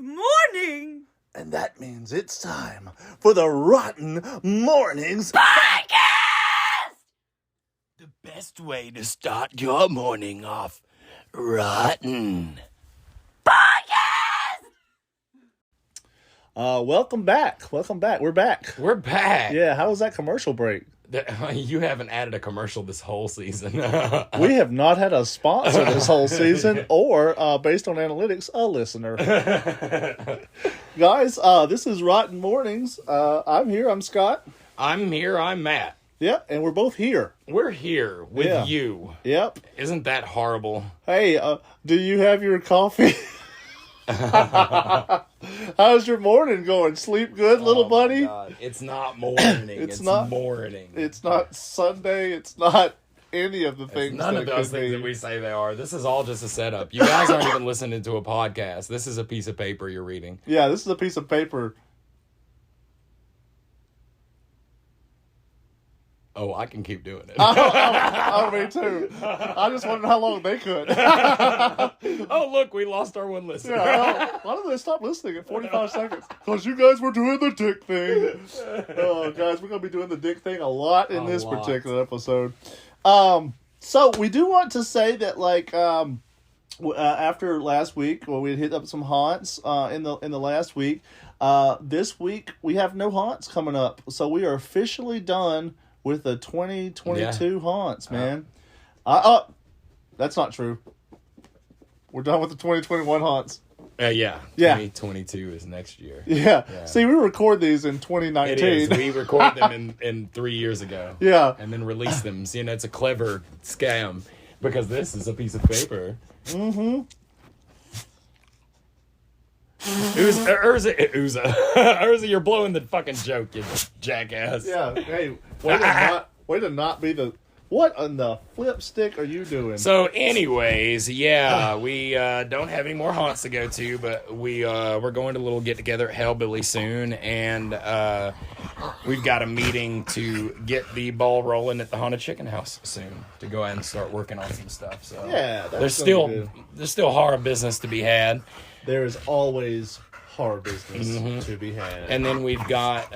morning. And that means it's time for the Rotten Mornings Podcast! The best way to start your morning off rotten. Podcast! Welcome back. We're back. We're back. Yeah, how was that commercial break? You haven't added a commercial this whole season. We have not had a sponsor this whole season or, based on analytics, a listener. Guys, this is Rotten Mornings. I'm here. I'm Scott. I'm here. I'm Matt. Yeah, and we're both here. We're here with you. Yep. Isn't that horrible? Hey, do you have your coffee? How's your morning going? Sleep good, little buddy? God. It's not morning. it's not morning. It's not Sunday. It's not any of the things. None of those things that we say they are. This is all just a setup. You guys aren't even listening to a podcast. This is a piece of paper you're reading. Yeah, this is a piece of paper. Oh, I can keep doing it. Oh, me too. I just wondered how long they could. Oh, look, we lost our one listener. Yeah, why don't they stop listening at 45 seconds? Because you guys were doing the dick thing. Oh, guys, we're going to be doing the dick thing a lot in this particular episode. So we do want to say that, like, after last week, when we hit up some haunts in the last week, this week we have no haunts coming up. So we are officially done with the 2022 haunts, man. That's not true. We're done with the 2021 haunts. Yeah. 2022 is next year. Yeah. See, we record these in 2019. It is. We record them in 3 years ago. Yeah. And then release them. So, it's a clever scam because this is a piece of paper. Mm-hmm. Urza, you're blowing the fucking joke, you jackass. Yeah. Hey, way to not be the. What on the flip stick are you doing? So, anyways, we don't have any more haunts to go to, but we're going to a little get together at Hellbilly soon, and we've got a meeting to get the ball rolling at the Haunted Chicken House soon to go ahead and start working on some stuff. So yeah, there's still horror business to be had. There is always horror business to be had, and then we've got.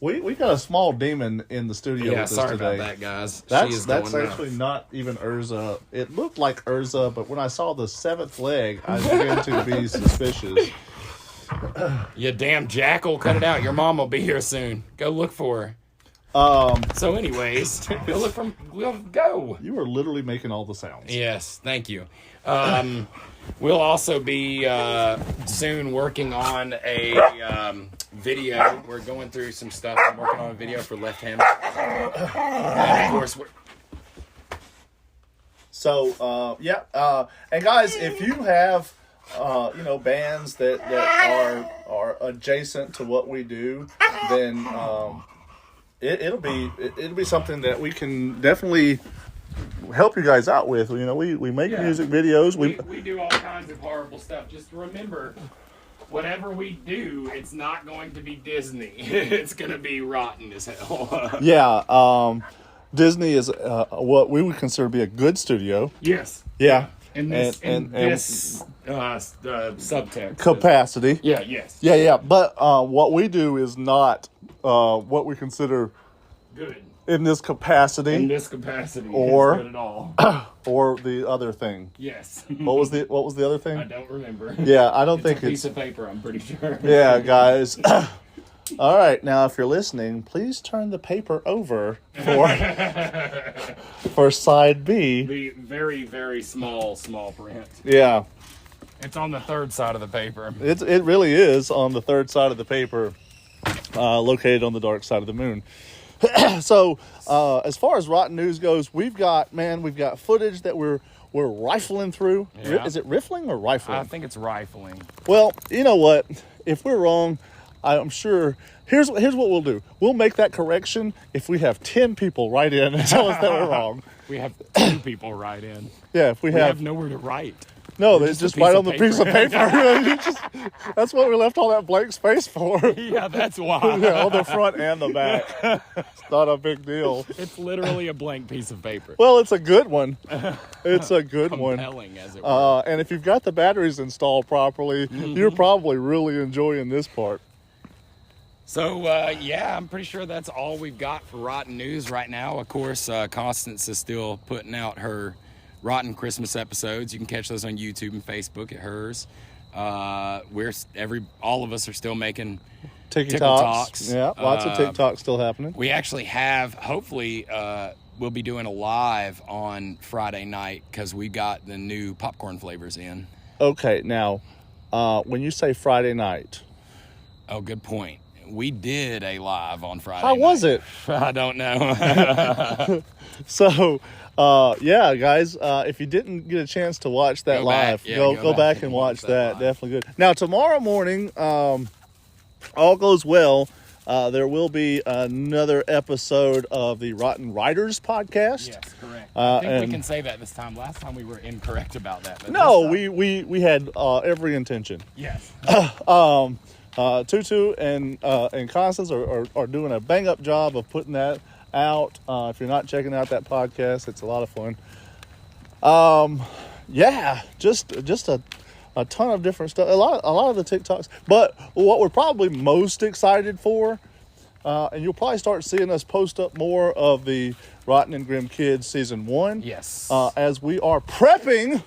We got a small demon in the studio with us today. Sorry about that, guys. That's actually not even Urza. It looked like Urza, but when I saw the seventh leg, I began to be suspicious. You damn jackal, cut it out. Your mom will be here soon. Go look for her. So anyways, we'll go. You are literally making all the sounds. Yes, thank you. We'll also be soon working on a video. We're going through some stuff. I'm working on a video for Left Hand. And of course, and guys, if you have bands that are adjacent to what we do, then it'll be something that we can definitely help you guys out with. We make music videos. We do all kinds of horrible stuff. Just remember, whatever we do, it's not going to be Disney. It's going to be rotten as hell. Yeah. Disney is what we would consider to be a good studio. Yes. Yeah. In this subtext. Capacity. Yeah, yes. Yeah. But what we do is not what we consider good. In this capacity. Or good at all. Or the other thing. Yes. What was the other thing? I don't remember. Yeah, I don't think it's a piece of paper, I'm pretty sure. Yeah, guys. All right, now if you're listening, please turn the paper over for side B. The very, very small print. Yeah. It's on the third side of the paper. It really is on the third side of the paper, located on the dark side of the moon. So, as far as rotten news goes, we've got footage that we're rifling through. Yeah. Is it riffling or rifling? I think it's rifling. Well, you know what? If we're wrong, I'm sure. Here's what we'll do. We'll make that correction if we have 10 people write in and tell us that we're wrong. We have 2 people write in. Yeah, if we have nowhere to write. No, Or they just a just piece write of on the piece of paper. paper. That's what we left all that blank space for. Yeah, that's why. Yeah, on the front and the back. It's not a big deal. It's literally a blank piece of paper. Well, it's a good one. It's a good one. Compelling, as it were. And if you've got the batteries installed properly, you're probably really enjoying this part. So, yeah, I'm pretty sure that's all we've got for Rotten News right now. Of course, Constance is still putting out her Rotten Christmas episodes. You can catch those on YouTube and Facebook at hers. All of us are still making TikToks. Yeah, lots of TikToks still happening. We actually have, hopefully, we'll be doing a live on Friday night because we got the new popcorn flavors in. Okay, now, when you say Friday night. Oh, good point. We did a live on Friday How night. was it? I don't know. So, yeah, guys, if you didn't get a chance to watch that Go back. live, Yeah, go back and watch that. live. Definitely good. Now, tomorrow morning, all goes well. There will be another episode of the Rotten Writers podcast. Yes, correct. I think we can say that this time. Last time we were incorrect about that. But No, we had every intention. Yes. Tutu and Constance are doing a bang up job of putting that out. If you're not checking out that podcast, it's a lot of fun. Yeah, just a ton of different stuff. A lot of the TikToks. But what we're probably most excited for, and you'll probably start seeing us post up more of the Rotten and Grim Kids season 1. Yes. As we are prepping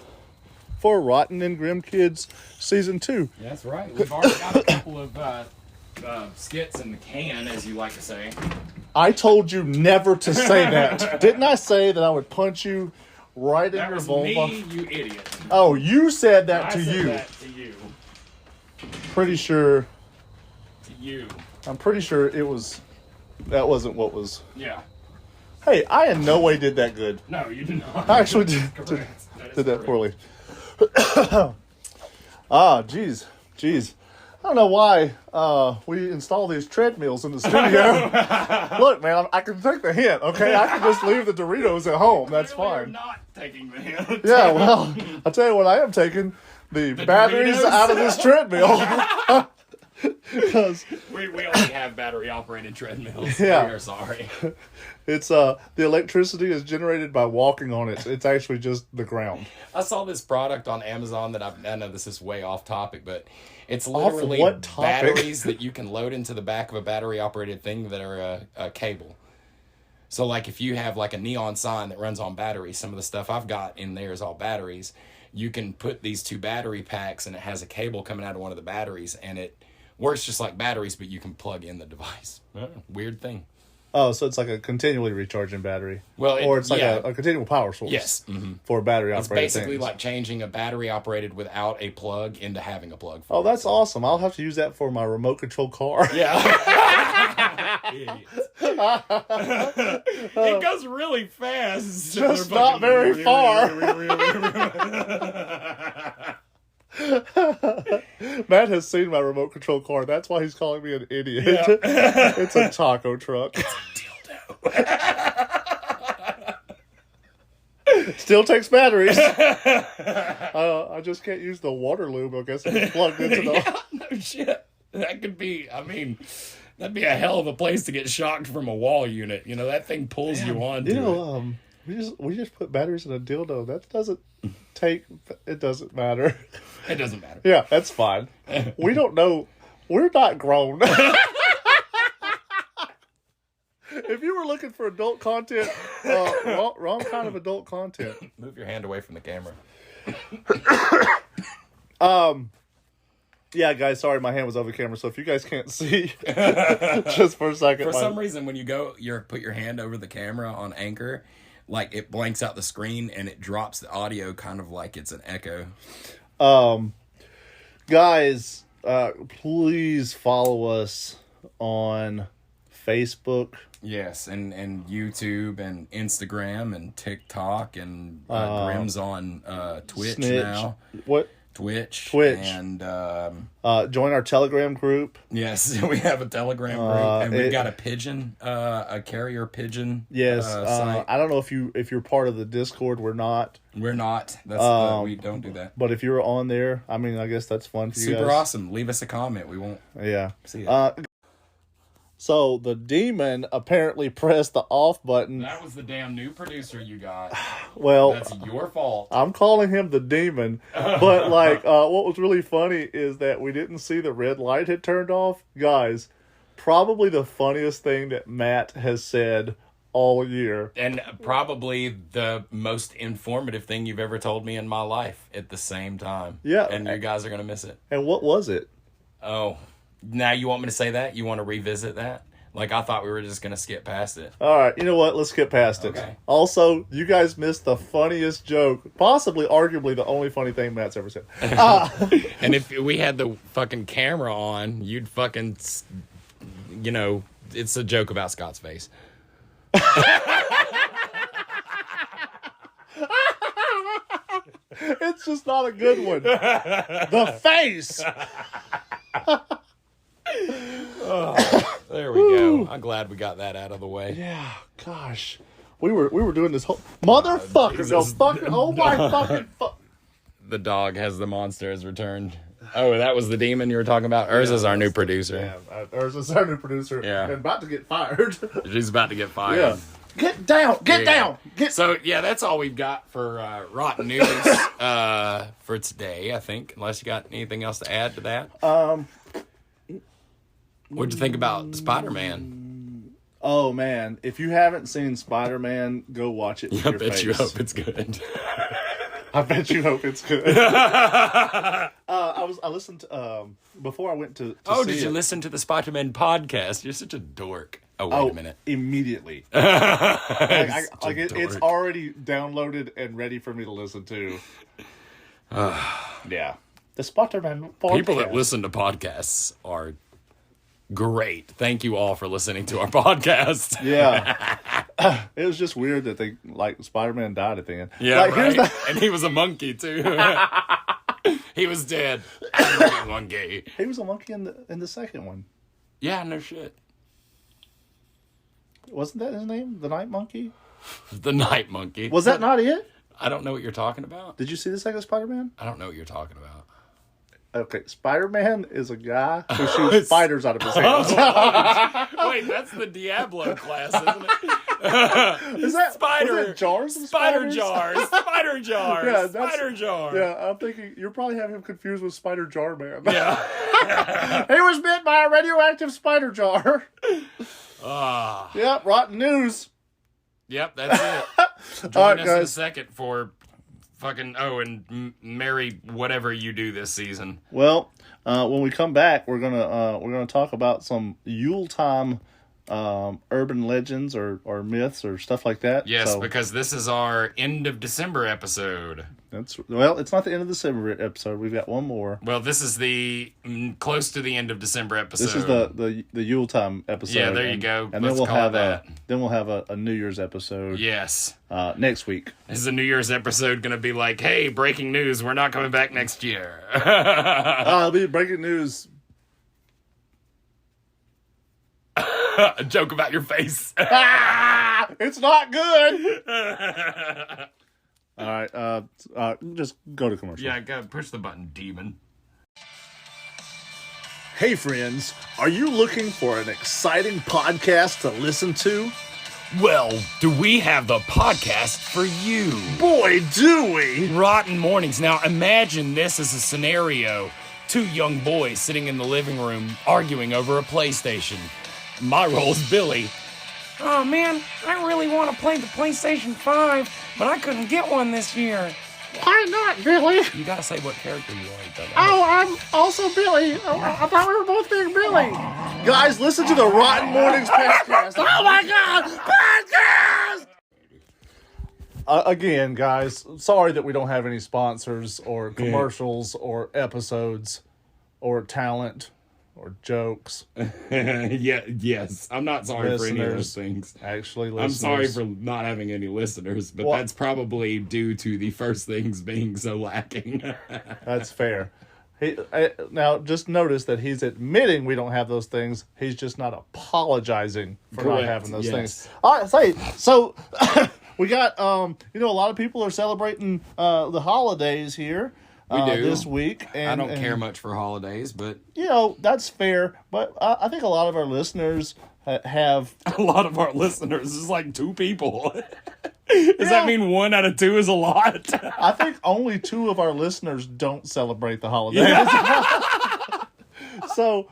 for Rotten and Grim Kids season 2. That's right. We've already got a couple of skits in the can, as you like to say. I told you never to say that. Didn't I say that I would punch you right in your vulva? That was me, you idiot. Oh, you said that I to said you. that to you. Pretty sure. To you. I'm pretty sure that wasn't what was. Yeah. Hey, I in no way did that good. No, you did not. I actually did correct. that poorly. Jeez. I don't know why we install these treadmills in the studio. Look, man, I can take the hint, okay? I can just leave the Doritos at home. That's Clearly fine. You're not taking the hint. Yeah, well, I'll tell you what I am taking. The batteries Doritos? out of this treadmill. Because we only have battery operated treadmills. Yeah. We are sorry. it's the electricity is generated by walking on it. It's actually just the ground. I saw this product on Amazon that I know this is way off topic, but it's Off literally what topic? batteries that you can load into the back of a battery operated thing that are a cable. So like if you have like a neon sign that runs on batteries, some of the stuff I've got in there is all batteries. You can put these 2 battery packs and it has a cable coming out of one of the batteries and it works just like batteries, but you can plug in the device. Weird thing. Oh, so it's like a continually recharging battery. Well, or it's like yeah. a continual power source. Yes. Mm-hmm. For battery It's operated basically things. like changing a battery operated without a plug into having a plug. Oh, that's awesome. I'll have to use that for my remote control car. Yeah. It goes really fast. Just not very far. Matt has seen my remote control car. That's why he's calling me an idiot. Yeah. It's a taco truck. Still takes batteries. I just can't use the water lube. I guess it's plugged into the. Yeah, no shit. That could be. I mean, that'd be a hell of a place to get shocked from a wall unit. You know, that thing pulls you on. We just put batteries in a dildo. That doesn't take. It doesn't matter. It doesn't matter. Yeah, that's fine. We don't know. We're not grown. If you were looking for adult content, wrong kind of adult content. Move your hand away from the camera. Yeah, guys, sorry, my hand was over the camera, so if you guys can't see, just for a second. For some reason, when you put your hand over the camera on Anchor, like it blanks out the screen and it drops the audio kind of like it's an echo. Guys, please follow us on Facebook. Yes, and YouTube and Instagram and TikTok and Grim's on Twitch Snitch. now. What? Twitch. And join our Telegram group. yes, we have a Telegram group, and we've got a pigeon, a carrier pigeon. Yes, site. I don't know if you're part of the Discord. We're not. We're not. We don't do that. But if you're on there, I mean, I guess that's fun for you guys. Super awesome. Leave us a comment. We won't. Yeah. See it. So the demon apparently pressed the off button. That was the damn new producer you got. Well, that's your fault. I'm calling him the demon, but like, what was really funny is that we didn't see the red light had turned off. Guys, probably the funniest thing that Matt has said all year. And probably the most informative thing you've ever told me in my life at the same time. Yeah. And you guys are going to miss it. And what was it? Oh, now you want me to say that? You want to revisit that? Like, I thought we were just going to skip past it. All right, you know what? Let's skip past it. Okay. Also, you guys missed the funniest joke, possibly, arguably, the only funny thing Matt's ever said. And if we had the fucking camera on, you'd fucking, you know, it's a joke about Scott's face. It's just not a good one. The face. Oh, there we go. I'm glad we got that out of the way. Yeah, gosh, we were doing this whole motherfucker. No fucking. Oh my fucking. The dog has the monster has returned. Oh, that was the demon you were talking about? Urza's our new producer. Yeah, Urza's our new producer. Yeah. And about to get fired. She's about to get fired. Yeah. Get down! Get down! So, yeah, that's all we've got for Rotten News for today, I think. Unless you got anything else to add to that. What'd you think about Spider-Man? Oh, man. If you haven't seen Spider-Man, go watch it. I bet you hope it's good. I bet you hope it's good. I listened to, before I went to did you listen to the Spider-Man podcast? You're such a dork. Oh, wait a minute. Immediately. It's already downloaded and ready for me to listen to. Yeah. The Spider-Man podcast. People that listen to podcasts are great. Thank you all for listening to our podcast. Yeah. It was just weird that they, like, Spider-Man died at the end. Yeah, like, right. And he was a monkey, too. He was dead. Monkey. He was a monkey in the second one. Yeah, no shit. Wasn't that his name? The Night Monkey? The Night Monkey. Was that not it? I don't know what you're talking about. Did you see the second Spider-Man? I don't know what you're talking about. Okay, Spider-Man is a guy who shoots spiders out of his hands. Wait, that's the Diablo class, isn't it? Is that Spider? Was it jars of Spider spiders? jars. Spider jars. Yeah, Spider jar. Yeah, I'm thinking you're probably having him confused with Spider Jar Man. Yeah. He was bit by a radioactive spider jar. Yep, rotten news. Yep, that's it. Join us in a second for fucking and marry whatever you do this season. Well, when we come back, we're gonna talk about some Yule time urban legends or myths or stuff like that. Yes, because this is our end of December episode. It's not the end of December episode. We've got one more. Well, this is the close to the end of December episode. This is the Yule time episode. Yeah, there you go. And then we'll have a New Year's episode. Yes. Next week. Is a New Year's episode going to be like, hey, breaking news, we're not coming back next year? It'll be breaking news. A joke about your face. It's not good. All right, just go to commercial. Yeah, go push the button, demon. Hey, friends, are you looking for an exciting podcast to listen to? Well, do we have the podcast for you? Boy, do we! Rotten Mornings. Now, imagine this as a scenario. Two young boys sitting in the living room arguing over a PlayStation. My role is Billy. Oh, man, I really want to play the PlayStation 5, but I couldn't get one this year. Why not, Billy? You gotta say what character you are. Oh, I'm also Billy. I thought we were both being Billy. Guys, listen to the Rotten Mornings podcast. Oh, my God, podcast! Again, guys, sorry that we don't have any sponsors or commercials or episodes or talent or jokes. Yes. I'm not sorry for any of those things. Actually, I'm sorry for not having any listeners, but that's probably due to the first things being so lacking. That's fair. Now, just notice that he's admitting we don't have those things. He's just not apologizing for not having those things. All right, so we got, a lot of people are celebrating the holidays here. We do. This week. And, I don't care much for holidays, but... that's fair. But I think a lot of our listeners have... A lot of our listeners is like 2 people. Does that mean 1 out of 2 is a lot? I think only 2 of our listeners don't celebrate the holidays. Yeah. So,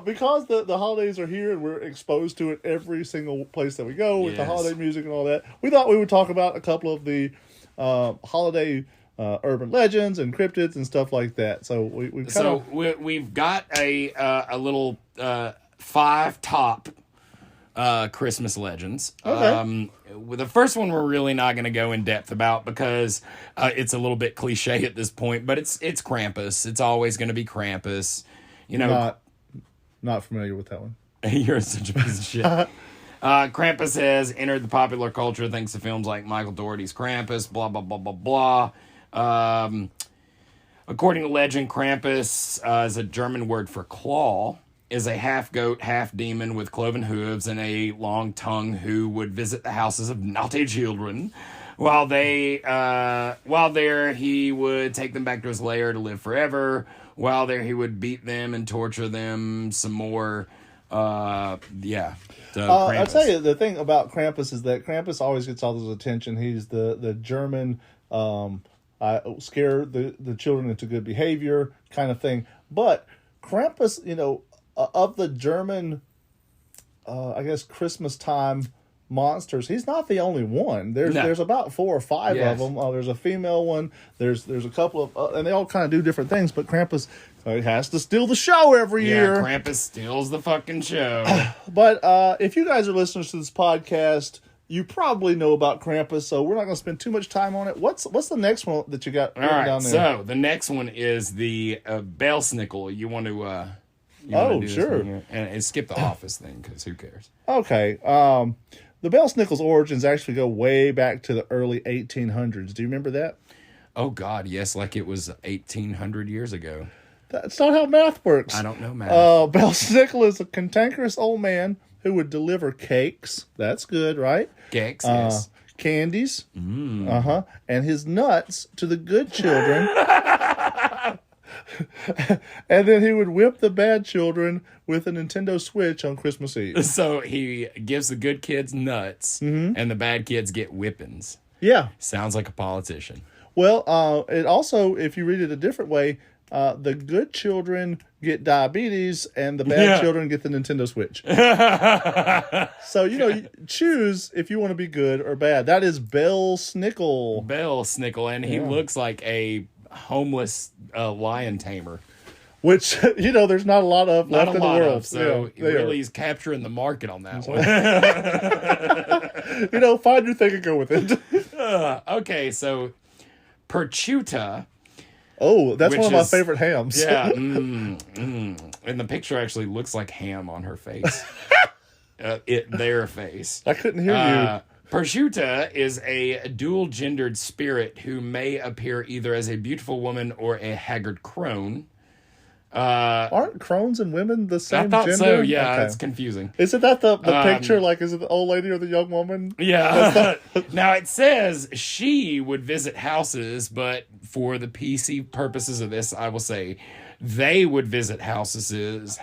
because the holidays are here and we're exposed to it every single place that we go with the holiday music and all that, we thought we would talk about a couple of the holiday urban legends and cryptids and stuff like that. So we've got a little 5 top Christmas legends. Okay. The first one we're really not going to go in depth about because it's a little bit cliche at this point, but it's Krampus. It's always going to be Krampus. Not familiar with that one. You're such a piece of shit. Krampus has entered the popular culture thanks to films like Michael Dougherty's Krampus, blah, blah, blah, blah, blah. According to legend, Krampus is a German word for claw, is a half-goat, half-demon with cloven hooves and a long tongue who would visit the houses of naughty children. While there, he would take them back to his lair to live forever. While there, he would beat them and torture them some more. I'll tell you, the thing about Krampus is that Krampus always gets all this attention. He's the German, scare the children into good behavior kind of thing. But Krampus, of the German, Christmas time monsters, he's not the only one. There's about 4 or 5 of them. There's a female one. There's a couple of, and they all kind of do different things. But Krampus has to steal the show every year. Krampus steals the fucking show. But if you guys are listeners to this podcast, you probably know about Krampus, so we're not going to spend too much time on it. What's the next one that you got down there? So the next one is the Belsnickel. You want to? Sure. And skip the Office thing because who cares? Okay. The Belsnickel's origins actually go way back to the early 1800s. Do you remember that? Oh, God, yes, like it was 1,800 years ago. That's not how math works. I don't know math. Belsnickel is a cantankerous old man who would deliver cakes. That's good, right? Cakes, yes. Candies. And his nuts to the good children. And then he would whip the bad children with a Nintendo Switch on Christmas Eve. So he gives the good kids nuts, and the bad kids get whippings. Yeah. Sounds like a politician. Well, it also, if you read it a different way, the good children get diabetes and the bad children get the Nintendo Switch. So, you choose if you want to be good or bad. That is Belsnickel. Belsnickel, and he looks like a homeless lion tamer. Which, there's not a lot of left in the world. So really he's capturing the market on that one. Find your thing and go with it. Okay, so Perchuta. Oh, that's one of my favorite hams. Yeah. And the picture actually looks like ham on her face. Their face. I couldn't hear you. Perchuta is a dual-gendered spirit who may appear either as a beautiful woman or a haggard crone. Aren't crones and women the same gender? I thought so, yeah. Okay. It's confusing. Isn't that the picture? Like, is it the old lady or the young woman? Yeah. Now, it says she would visit houses, but for the PC purposes of this, I will say they would visit houses. Pluralized.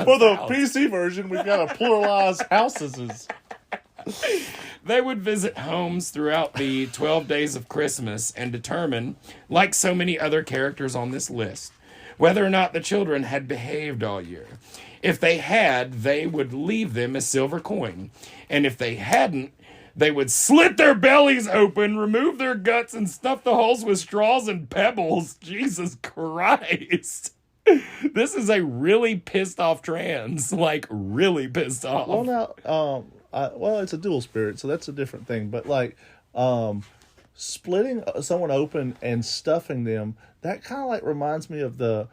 For the PC version, we've got to pluralize houses. They would visit homes throughout the 12 days of Christmas and determine, like so many other characters on this list, whether or not the children had behaved all year. If they had, they would leave them a silver coin. And if they hadn't, they would slit their bellies open, remove their guts, and stuff the holes with straws and pebbles. Jesus Christ. This is a really pissed off trans. Like, really pissed off. Well, now, it's a dual spirit, so that's a different thing. But, splitting someone open and stuffing them, that kind of like reminds me of the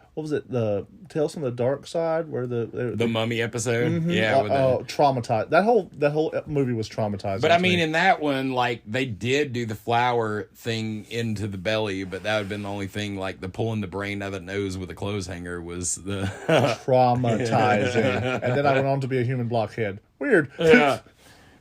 Tales from the Dark Side, where the Mummy episode. Mm-hmm. Yeah, traumatized. That whole movie was traumatizing. But I mean, in that one, like, they did do the flour thing into the belly, but that would have been the only thing. Like, the pulling the brain out of the nose with a clothes hanger was the traumatizing. And then I went on to be a human blockhead. Weird. Yeah.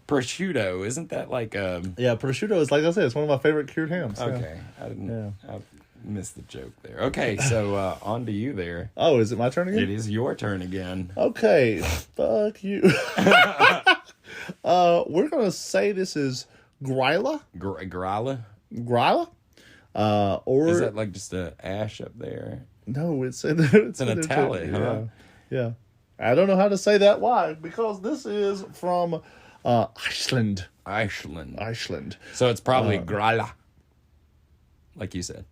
Prosciutto, isn't that like Yeah, prosciutto is, like I said, it's one of my favorite cured hams. Okay, yeah. I didn't. I missed the joke there. Okay, so on to you there. Oh, is it my turn again? It is your turn again. Okay, fuck you. We're gonna say this is Gryla. Gryla? Or is that like just a ash up there? No, it's an italic, huh? Yeah. I don't know how to say that. Why? Because this is from Iceland. Iceland. So it's probably Gryla, like you said.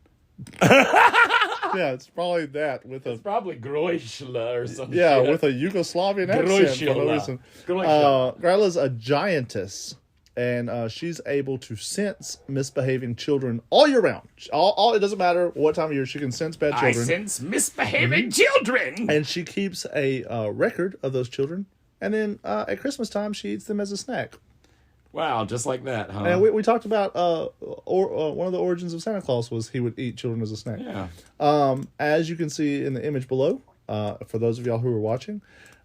Yeah, it's probably that with it's probably Groisla or something. Yeah, with a Yugoslavian accent for no reason. Gryla's a giantess, and she's able to sense misbehaving children all year round. All it doesn't matter what time of year, she can sense bad children. I sense misbehaving children, and she keeps a record of those children. And then at Christmas time, she eats them as a snack. Wow, just like that, huh? And we talked about one of the origins of Santa Claus was he would eat children as a snack. Yeah. As you can see in the image below, for those of y'all who are watching,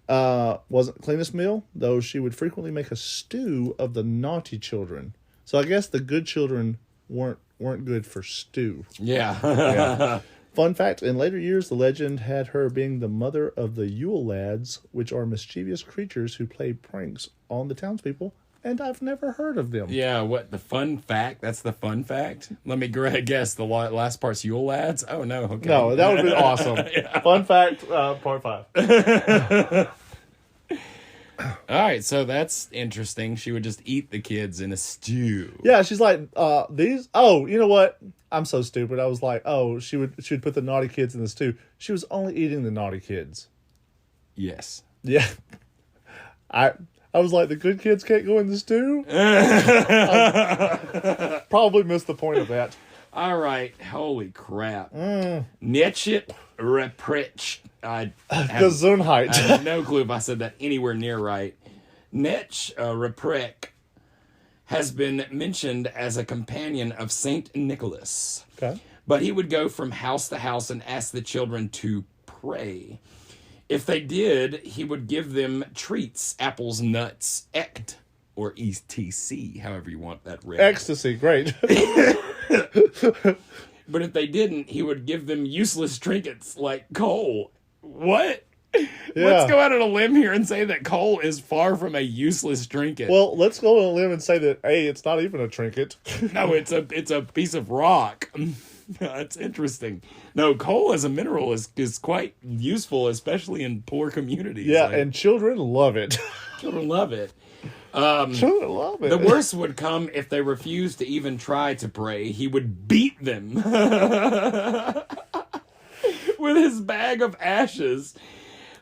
wasn't the cleanest meal, though she would frequently make a stew of the naughty children. So I guess the good children weren't good for stew. Yeah. Yeah. Fun fact, in later years, the legend had her being the mother of the Yule lads, which are mischievous creatures who play pranks on the townspeople, and I've never heard of them. Yeah, what, the fun fact? That's the fun fact? Let me guess, the last part's Yule lads? Oh, no, okay. No, that would have been awesome. Yeah. Fun fact, part 5. All right, so that's interesting. She would just eat the kids in a stew. Yeah, she's like, these... Oh, you know what? I'm so stupid. I was like, oh, she would put the naughty kids in the stew. She was only eating the naughty kids. Yes. Yeah. I was like, the good kids can't go in the stew? Probably missed the point of that. All right. Holy crap. Netchit reprich. Gesundheit. I have no clue if I said that anywhere near right. Netch reprek has been mentioned as a companion of Saint Nicholas. Okay. But he would go from house to house and ask the children to pray. If they did, he would give them treats, apples, nuts, ect, or ETC, however you want that read. Ecstasy, great. But if they didn't, he would give them useless trinkets like coal. What? Yeah. Let's go out on a limb here and say that coal is far from a useless trinket. Well, let's go on a limb and say that, A, it's not even a trinket. No, it's a piece of rock. That's interesting. No, coal as a mineral is quite useful, especially in poor communities. Yeah, and children love it. Children love it. Children love it. The worst would come if they refused to even try to pray. He would beat them with his bag of ashes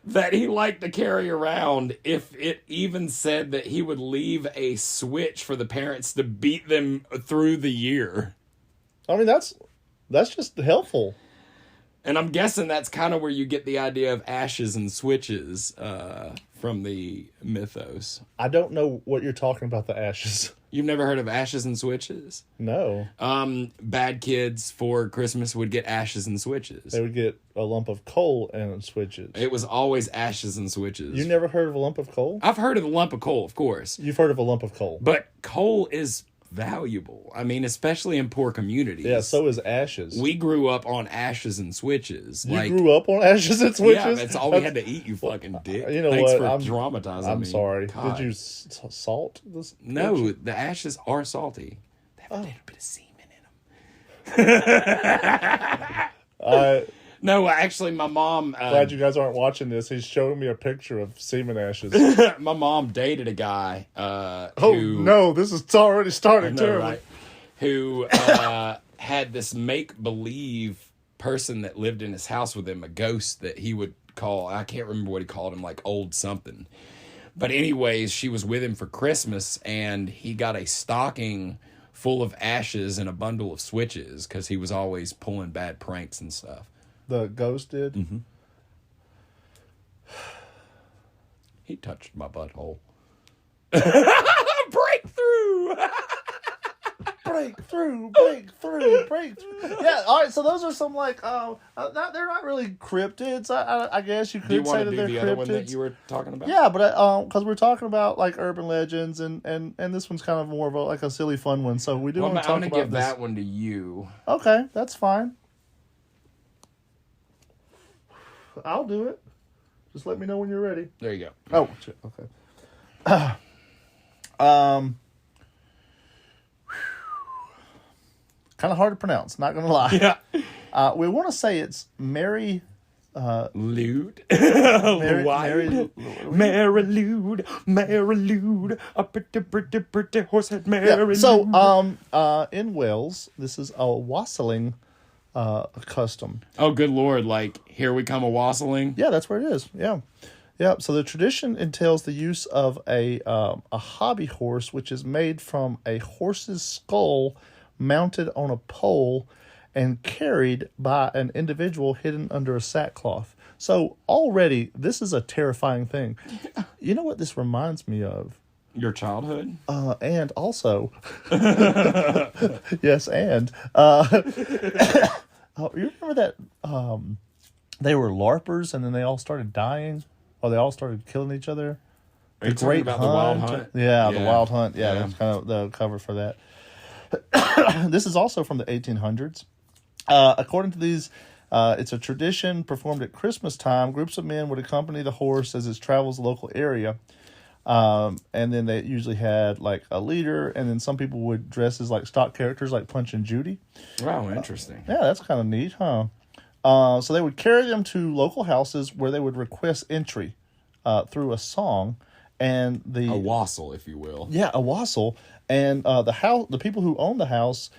that he liked to carry around. If it even said that he would leave a switch for the parents to beat them through the year. I mean, that's just helpful. And I'm guessing that's kind of where you get the idea of ashes and switches from the mythos. I don't know what you're talking about, the ashes. You've never heard of ashes and switches? No. Bad kids for Christmas would get ashes and switches. They would get a lump of coal and switches. It was always ashes and switches. You never heard of a lump of coal? I've heard of a lump of coal, of course. You've heard of a lump of coal. But coal is valuable. I mean, especially in poor communities. Yeah, so is ashes. We grew up on ashes and switches. You grew up on ashes and switches? Yeah, that's all we had to eat, you fucking dick. You know Thanks what? for traumatizing me. I'm sorry. God. Did you salt this? No, the ashes are salty. They have a little bit of semen in them. No, actually, my mom... glad you guys aren't watching this. He's showing me a picture of semen ashes. My mom dated a guy no, it's already starting terribly. Right, who had this make-believe person that lived in his house with him, a ghost that he would call... I can't remember what he called him, like old something. But anyways, she was with him for Christmas, and he got a stocking full of ashes and a bundle of switches because he was always pulling bad pranks and stuff. The ghost did? Mm-hmm. He touched my butthole. Breakthrough! Breakthrough. Yeah, all right, so those are some, like, they're not really cryptids, I guess you could say that they're cryptids. Do you want to do the other one that you were talking about? Yeah, but, because we're talking about, like, urban legends, and this one's kind of more of a silly fun one, so we do want to talk about this. I'm going to give that one to you. Okay, that's fine. I'll do it. Just let me know when you're ready. There you go. Oh, shit. Okay. Kind of hard to pronounce, not gonna lie. Yeah. We want to say it's Mary Lude. Mary Lude. A pretty horsehead Mary Lude. So, in Wales, this is a wassailing custom. Oh, good Lord. Like, here we come a wassailing? Yeah, that's where it is. Yeah. Yeah, so the tradition entails the use of a hobby horse, which is made from a horse's skull mounted on a pole and carried by an individual hidden under a sackcloth. So already, this is a terrifying thing. You know what this reminds me of? Your childhood? And also, yes, and you remember that they were LARPers and then they all started dying, or they all started killing each other? Are you talking about the Wild Hunt? Yeah, the Wild Hunt. Yeah, that's kind of the cover for that. This is also from the 1800s. According to these, it's a tradition performed at Christmas time. Groups of men would accompany the horse as it travels the local area. And then they usually had like a leader, and then some people would dress as like stock characters like Punch and Judy. Wow, interesting. Yeah, that's kind of neat, huh? So they would carry them to local houses where they would request entry through a song. And a wassail, if you will. Yeah, a wassail. And the people who own the house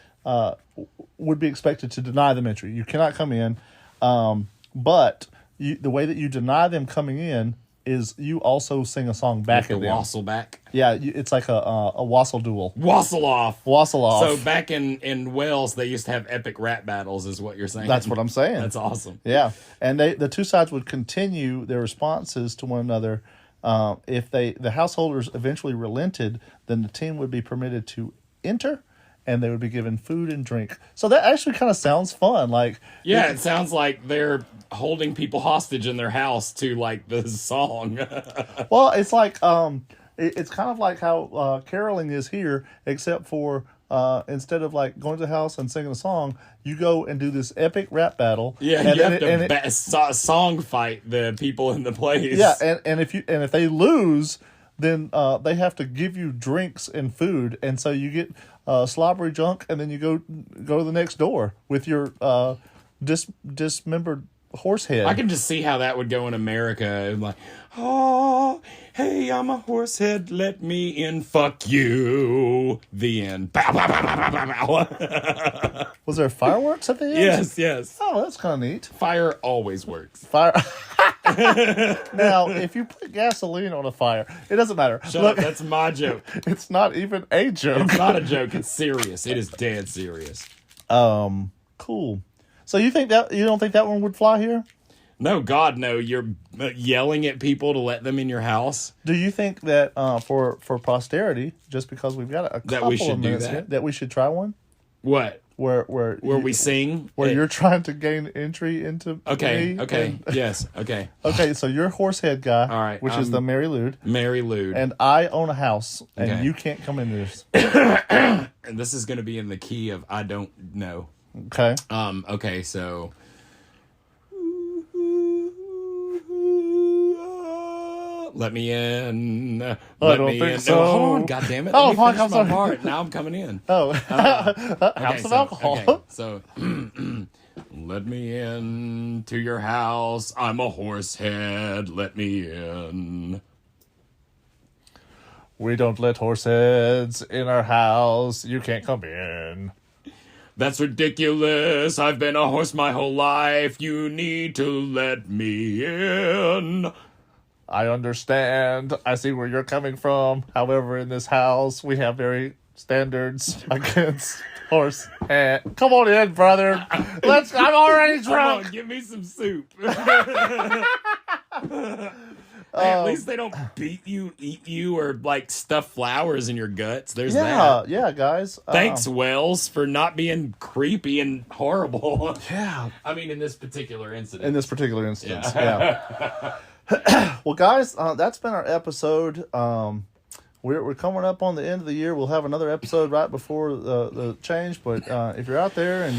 would be expected to deny them entry. You cannot come in. But the way that you deny them coming in is you also sing a song back at them. Wassail back? Yeah, it's like a wassail duel. Wassail off. So back in Wales, they used to have epic rap battles, is what you're saying. That's what I'm saying. That's awesome. Yeah. And the two sides would continue their responses to one another. If the householders eventually relented, then the team would be permitted to enter, and they would be given food and drink. So that actually kind of sounds fun. Like, yeah, it sounds like they're holding people hostage in their house to like the song. Well, it's like it's kind of like how caroling is here, except for instead of like going to the house and singing a song, you go and do this epic rap battle. Yeah, and you have to song fight the people in the place. Yeah, and if they lose, then they have to give you drinks and food, and so you get slobbery drunk, and then you go to the next door with your dismembered horse head. I can just see how that would go in America. Like, oh, hey, I'm a horse head, let me in, fuck you. The end. Bow, bow, bow, bow, bow, bow. Was there fireworks at the end? Yes. Oh, that's kind of neat. Fire always works. Fire. Now, if you put gasoline on a fire, it doesn't matter. Shut up, that's my joke. It's not even a joke. It's not a joke, it's serious. It is dead serious. Cool. So you don't think that one would fly here? No, God, no. You're yelling at people to let them in your house. Do you think that for posterity, just because we've got a couple of minutes here, that we should try one? What? Where we sing? Where you're trying to gain entry into Okay. Yes, okay. Okay, so you're horsehead guy, all right, which is the Mary Lude. Mary Lude. And I own a house, and you can't come into this. And this is going to be in the key of I don't know. Okay. Okay, so... Let me in. Let me in. So. No, hold on, God damn it. Let me finish my part. Now I'm coming in. Oh. House of alcohol. Okay, so let me in to your house. I'm a horse head. Let me in. We don't let horse heads in our house. You can't come in. That's ridiculous. I've been a horse my whole life. You need to let me in. I understand. I see where you're coming from. However, in this house, we have very standards against horse and come on in, brother. I'm already drunk. Come on, give me some soup. Hey, at least they don't beat you, eat you, or like stuff flowers in your guts. There's that. Yeah, guys. Thanks, Wells, for not being creepy and horrible. Yeah. I mean, in this particular incident. In this particular instance, yeah. Well, guys, that's been our episode. We're coming up on the end of the year. We'll have another episode right before the change. But if you're out there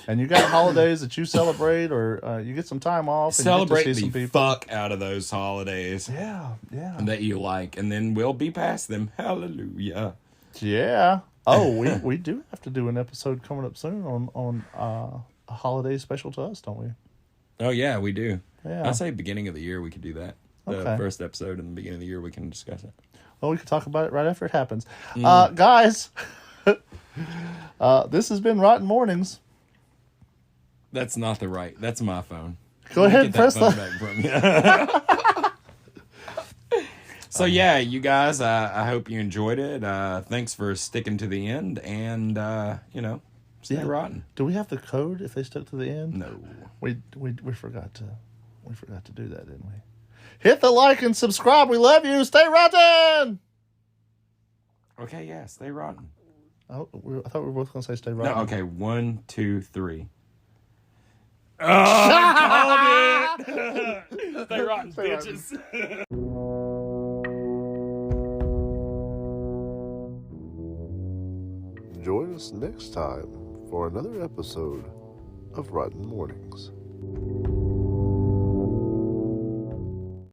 and you got holidays that you celebrate, or you get some time off, and celebrate you get to see some the people. fuck out of those holidays. Yeah. That you like, and then we'll be past them. Hallelujah. Yeah. Oh, we do have to do an episode coming up soon on a holiday special to us, don't we? Oh yeah, we do. Yeah. I say beginning of the year we could do that. The Okay. first episode in the beginning of the year we can discuss it. Well, we can talk about it right after it happens. Guys, this has been Rotten Mornings. That's not the right. That's my phone. Go ahead and press phone the... back from you. So yeah, you guys, I hope you enjoyed it. Thanks for sticking to the end, and stay rotten. Do we have the code if they stuck to the end? No, we forgot to do that, didn't we? Hit the like and subscribe. We love you. Stay rotten. Okay, yeah, stay rotten. I thought we were both gonna say stay rotten. No, okay, 1, 2, 3. Oh, I called it. Stay rotten, bitches. Join us next time for another episode of Rotten Mornings.